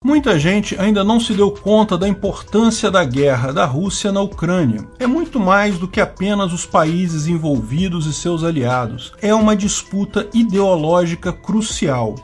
Muita gente ainda não se deu conta da importância da guerra da Rússia na Ucrânia. É muito mais do que apenas os países envolvidos e seus aliados. É uma disputa ideológica crucial.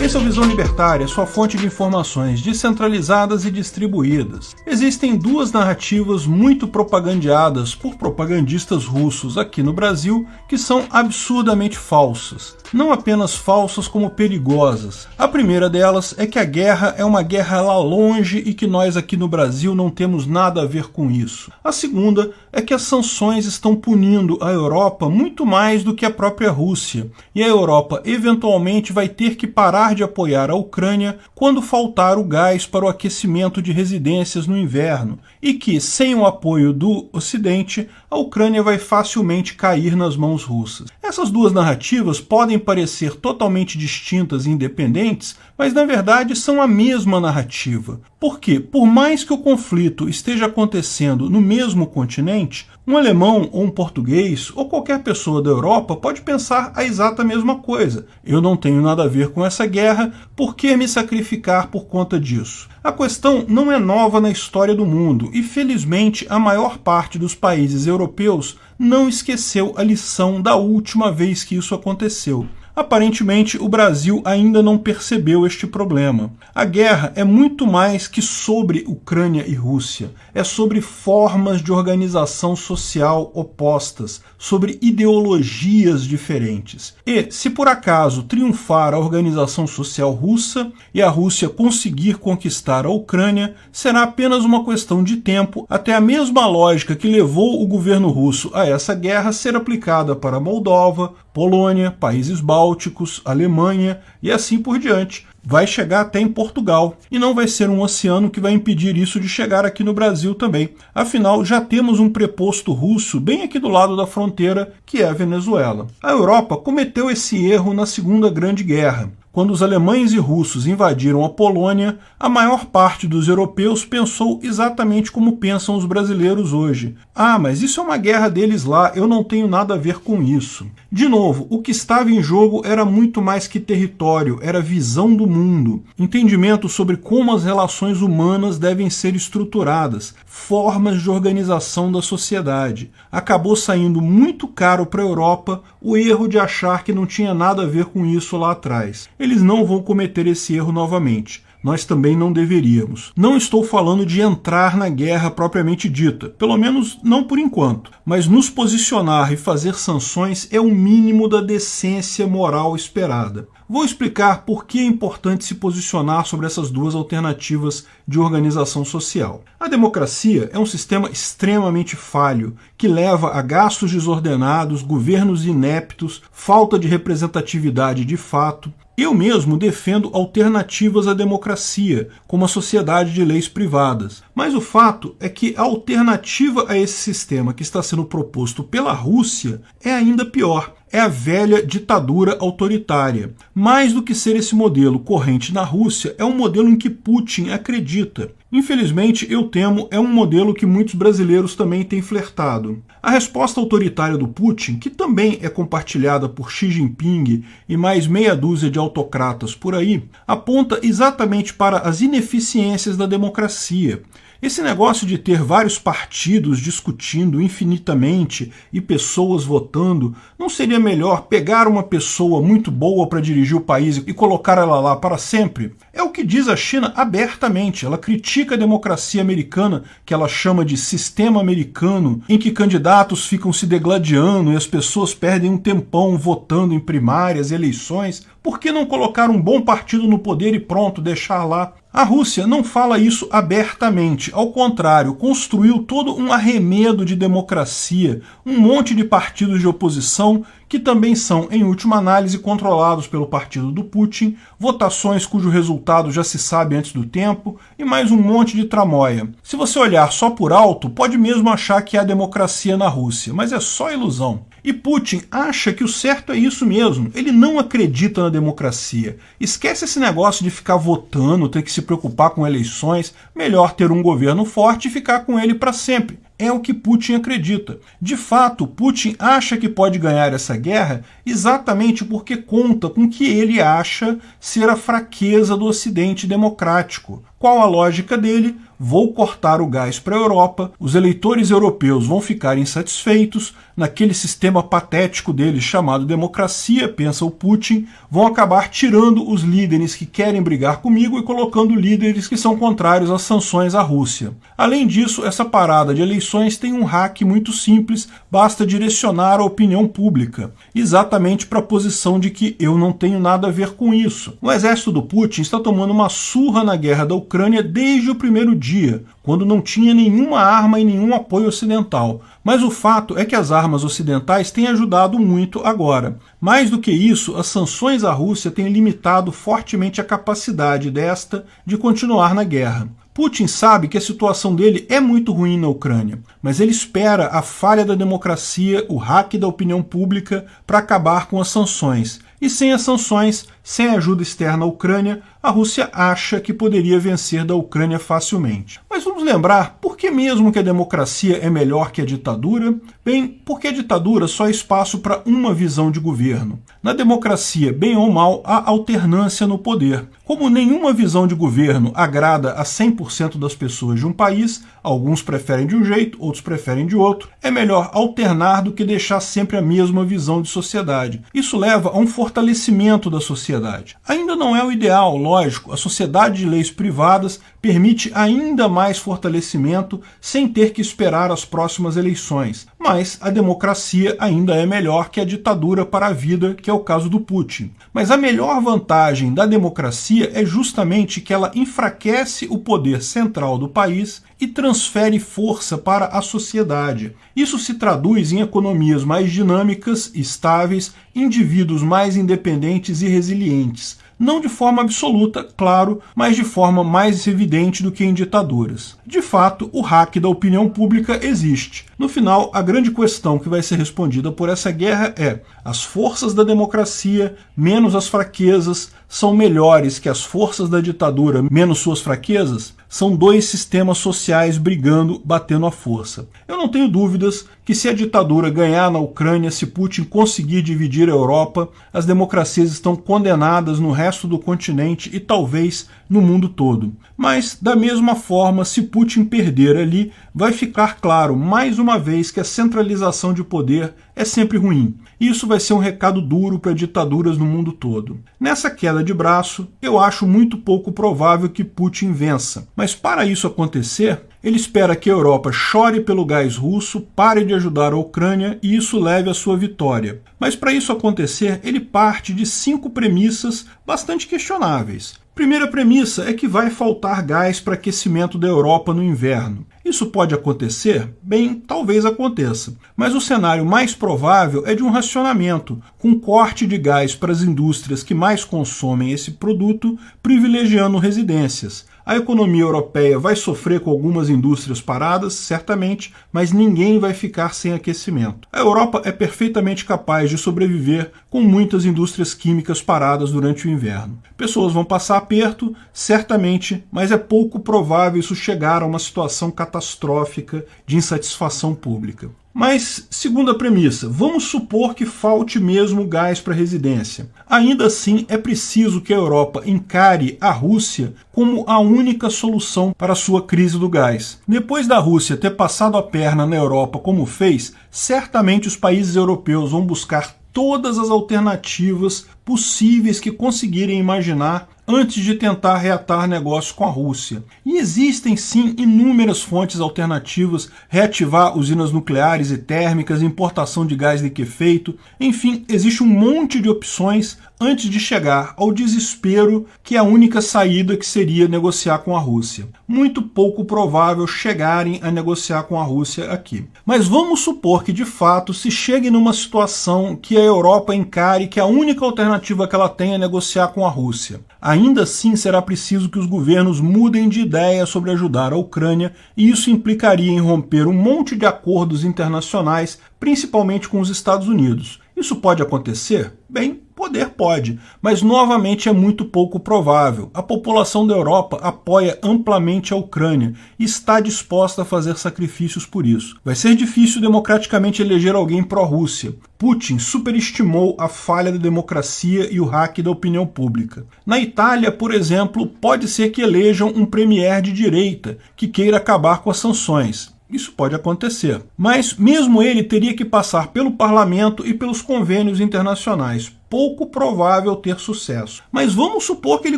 Esse é o Visão Libertária, sua fonte de informações descentralizadas e distribuídas. Existem duas narrativas muito propagandeadas por propagandistas russos aqui no Brasil que são absurdamente falsas. Não apenas falsas, como perigosas. A primeira delas é que a guerra é uma guerra lá longe e que nós aqui no Brasil não temos nada a ver com isso. A segunda é que as sanções estão punindo a Europa muito mais do que a própria Rússia. E a Europa eventualmente vai ter que parar de apoiar a Ucrânia quando faltar o gás para o aquecimento de residências no inverno. E que, sem o apoio do Ocidente, a Ucrânia vai facilmente cair nas mãos russas. Essas duas narrativas podem parecer totalmente distintas e independentes, mas na verdade são a mesma narrativa. Porque, por mais que o conflito esteja acontecendo no mesmo continente, um alemão ou um português ou qualquer pessoa da Europa pode pensar a exata mesma coisa. Eu não tenho nada a ver com essa guerra, por que me sacrificar por conta disso? A questão não é nova na história do mundo e, felizmente, a maior parte dos países europeus não esqueceu a lição da última vez que isso aconteceu. Aparentemente, o Brasil ainda não percebeu este problema. A guerra é muito mais que sobre Ucrânia e Rússia. É sobre formas de organização social opostas, sobre ideologias diferentes. E, se por acaso triunfar a organização social russa e a Rússia conseguir conquistar a Ucrânia, será apenas uma questão de tempo até a mesma lógica que levou o governo russo a essa guerra ser aplicada para Moldova, Polônia, países bálticos, Alemanha e assim por diante. Vai chegar até em Portugal, e não vai ser um oceano que vai impedir isso de chegar aqui no Brasil também. Afinal, já temos um preposto russo bem aqui do lado da fronteira, que é a Venezuela. A Europa cometeu esse erro na Segunda Grande Guerra. Quando os alemães e russos invadiram a Polônia, a maior parte dos europeus pensou exatamente como pensam os brasileiros hoje. Ah, mas isso é uma guerra deles lá, eu não tenho nada a ver com isso. De novo, o que estava em jogo era muito mais que território, era visão do mundo, entendimento sobre como as relações humanas devem ser estruturadas, formas de organização da sociedade. Acabou saindo muito caro para a Europa o erro de achar que não tinha nada a ver com isso lá atrás. Eles não vão cometer esse erro novamente. Nós também não deveríamos. Não estou falando de entrar na guerra propriamente dita, pelo menos não por enquanto, mas nos posicionar e fazer sanções é o mínimo da decência moral esperada. Vou explicar por que é importante se posicionar sobre essas duas alternativas de organização social. A democracia é um sistema extremamente falho, que leva a gastos desordenados, governos ineptos, falta de representatividade de fato. Eu mesmo defendo alternativas à democracia, como a sociedade de leis privadas. Mas o fato é que a alternativa a esse sistema que está sendo proposto pela Rússia é ainda pior. É a velha ditadura autoritária. Mais do que ser esse modelo corrente na Rússia, é um modelo em que Putin acredita. Infelizmente, eu temo, é um modelo que muitos brasileiros também têm flertado. A resposta autoritária do Putin, que também é compartilhada por Xi Jinping e mais meia dúzia de autocratas por aí, aponta exatamente para as ineficiências da democracia. Esse negócio de ter vários partidos discutindo infinitamente e pessoas votando, não seria melhor pegar uma pessoa muito boa para dirigir o país e colocar ela lá para sempre? É o que diz a China abertamente. Ela critica a democracia americana, que ela chama de sistema americano, em que candidatos ficam se degladiando e as pessoas perdem um tempão votando em primárias e eleições. Por que não colocar um bom partido no poder e pronto, deixar lá? A Rússia não fala isso abertamente, ao contrário, construiu todo um arremedo de democracia, um monte de partidos de oposição que também são, em última análise, controlados pelo partido do Putin, votações cujo resultado já se sabe antes do tempo, e mais um monte de tramóia. Se você olhar só por alto, pode mesmo achar que há democracia na Rússia, mas é só ilusão. E Putin acha que o certo é isso mesmo, ele não acredita na democracia. Esquece esse negócio de ficar votando, ter que se preocupar com eleições, melhor ter um governo forte e ficar com ele para sempre. é o que Putin acredita. De fato, Putin acha que pode ganhar essa guerra exatamente porque conta com o que ele acha ser a fraqueza do Ocidente democrático. Qual a lógica dele? Vou cortar o gás para a Europa, os eleitores europeus vão ficar insatisfeitos, naquele sistema patético deles chamado democracia, pensa o Putin, vão acabar tirando os líderes que querem brigar comigo e colocando líderes que são contrários às sanções à Rússia. Além disso, essa parada de eleições tem um hack muito simples, basta direcionar a opinião pública, exatamente para a posição de que eu não tenho nada a ver com isso. O exército do Putin está tomando uma surra na guerra da Ucrânia desde o primeiro dia, quando não tinha nenhuma arma e nenhum apoio ocidental. Mas o fato é que as armas ocidentais têm ajudado muito agora. Mais do que isso, as sanções à Rússia têm limitado fortemente a capacidade desta de continuar na guerra. Putin sabe que a situação dele é muito ruim na Ucrânia, mas ele espera a falha da democracia, o hack da opinião pública para acabar com as sanções. E sem as sanções, sem a ajuda externa à Ucrânia, a Rússia acha que poderia vencer da Ucrânia facilmente. Mas vamos lembrar, por que mesmo que a democracia é melhor que a ditadura? Bem, porque a ditadura só é espaço para uma visão de governo. Na democracia, bem ou mal, há alternância no poder. Como nenhuma visão de governo agrada a 100% das pessoas de um país, alguns preferem de um jeito, outros preferem de outro, é melhor alternar do que deixar sempre a mesma visão de sociedade. Isso leva a um fortalecimento da sociedade. Ainda não é o ideal, lógico, a sociedade de leis privadas permite ainda mais fortalecimento sem ter que esperar as próximas eleições. Mas a democracia ainda é melhor que a ditadura para a vida, que é o caso do Putin. Mas a melhor vantagem da democracia é justamente que ela enfraquece o poder central do país e transfere força para a sociedade. Isso se traduz em economias mais dinâmicas, estáveis, indivíduos mais independentes e resilientes. Não de forma absoluta, claro, mas de forma mais evidente do que em ditaduras. De fato, o hack da opinião pública existe. No final, a grande questão que vai ser respondida por essa guerra é: as forças da democracia, menos as fraquezas, são melhores que as forças da ditadura, menos suas fraquezas? São dois sistemas sociais brigando, batendo a força. Eu não tenho dúvidas que se a ditadura ganhar na Ucrânia, se Putin conseguir dividir a Europa, as democracias estão condenadas no resto do continente e talvez no mundo todo. Mas, da mesma forma, se Putin perder ali, vai ficar claro mais uma vez que a centralização de poder é sempre ruim. Isso vai ser um recado duro para ditaduras no mundo todo. Nessa queda de braço, eu acho muito pouco provável que Putin vença. Mas para isso acontecer, ele espera que a Europa chore pelo gás russo, pare de ajudar a Ucrânia e isso leve à sua vitória. Mas para isso acontecer, ele parte de 5 premissas bastante questionáveis. Primeira premissa é que vai faltar gás para aquecimento da Europa no inverno. Isso pode acontecer? Bem, talvez aconteça. Mas o cenário mais provável é de um racionamento, com corte de gás para as indústrias que mais consomem esse produto, privilegiando residências. A economia europeia vai sofrer com algumas indústrias paradas, certamente, mas ninguém vai ficar sem aquecimento. A Europa é perfeitamente capaz de sobreviver com muitas indústrias químicas paradas durante o inverno. Pessoas vão passar aperto, certamente, mas é pouco provável isso chegar a uma situação catastrófica de insatisfação pública. Mas, segunda premissa, vamos supor que falte mesmo gás para residência. Ainda assim, é preciso que a Europa encare a Rússia como a única solução para a sua crise do gás. Depois da Rússia ter passado a perna na Europa como fez, certamente os países europeus vão buscar todas as alternativas possíveis que conseguirem imaginar antes de tentar reatar negócios com a Rússia. E existem sim inúmeras fontes alternativas, reativar usinas nucleares e térmicas, importação de gás liquefeito, enfim, existe um monte de opções antes de chegar ao desespero que é a única saída que seria negociar com a Rússia. Muito pouco provável chegarem a negociar com a Rússia aqui. Mas vamos supor que de fato se chegue numa situação que a Europa encare que a única alternativa que ela tem é negociar com a Rússia. Ainda assim, será preciso que os governos mudem de ideia sobre ajudar a Ucrânia, e isso implicaria em romper um monte de acordos internacionais, principalmente com os Estados Unidos. Isso pode acontecer? Bem, Poder pode, mas novamente é muito pouco provável. A população da Europa apoia amplamente a Ucrânia e está disposta a fazer sacrifícios por isso. Vai ser difícil democraticamente eleger alguém pró-Rússia. Putin superestimou a falha da democracia e o hack da opinião pública. Na Itália, por exemplo, pode ser que elejam um premier de direita que queira acabar com as sanções. Isso pode acontecer. Mas mesmo ele teria que passar pelo parlamento e pelos convênios internacionais. Pouco provável ter sucesso. Mas vamos supor que ele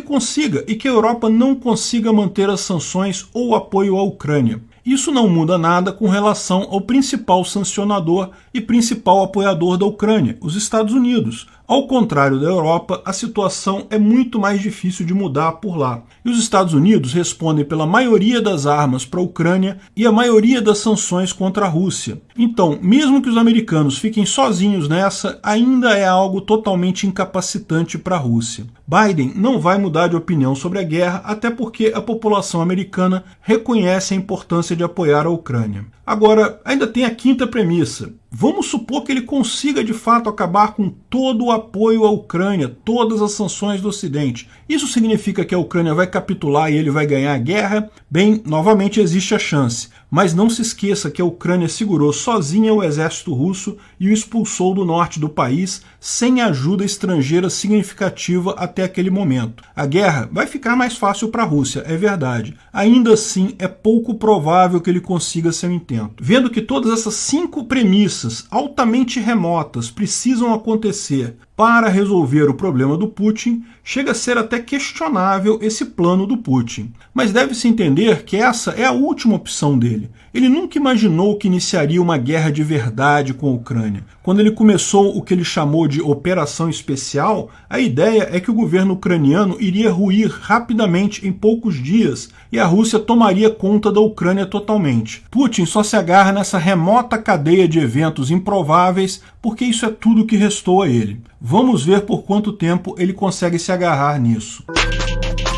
consiga e que a Europa não consiga manter as sanções ou o apoio à Ucrânia. Isso não muda nada com relação ao principal sancionador e principal apoiador da Ucrânia, os Estados Unidos. Ao contrário da Europa, a situação é muito mais difícil de mudar por lá. E os Estados Unidos respondem pela maioria das armas para a Ucrânia e a maioria das sanções contra a Rússia. Então, mesmo que os americanos fiquem sozinhos nessa, ainda é algo totalmente incapacitante para a Rússia. Biden não vai mudar de opinião sobre a guerra, até porque a população americana reconhece a importância de apoiar a Ucrânia. Agora, ainda tem a quinta premissa. Vamos supor que ele consiga de fato acabar com todo o apoio à Ucrânia, todas as sanções do Ocidente. Isso significa que a Ucrânia vai capitular e ele vai ganhar a guerra? Bem, novamente existe a chance. Mas não se esqueça que a Ucrânia segurou sozinha o exército russo e o expulsou do norte do país sem ajuda estrangeira significativa até aquele momento. A guerra vai ficar mais fácil para a Rússia, é verdade. Ainda assim, é pouco provável que ele consiga seu intento. Vendo que todas essas 5 premissas altamente remotas precisam acontecer para resolver o problema do Putin, chega a ser até questionável esse plano do Putin. Mas deve-se entender que essa é a última opção dele. Ele nunca imaginou que iniciaria uma guerra de verdade com a Ucrânia. Quando ele começou o que ele chamou de Operação Especial, a ideia é que o governo ucraniano iria ruir rapidamente em poucos dias e a Rússia tomaria conta da Ucrânia totalmente. Putin só se agarra nessa remota cadeia de eventos improváveis porque isso é tudo que restou a ele. Vamos ver por quanto tempo ele consegue se agarrar nisso.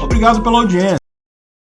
Obrigado pela audiência.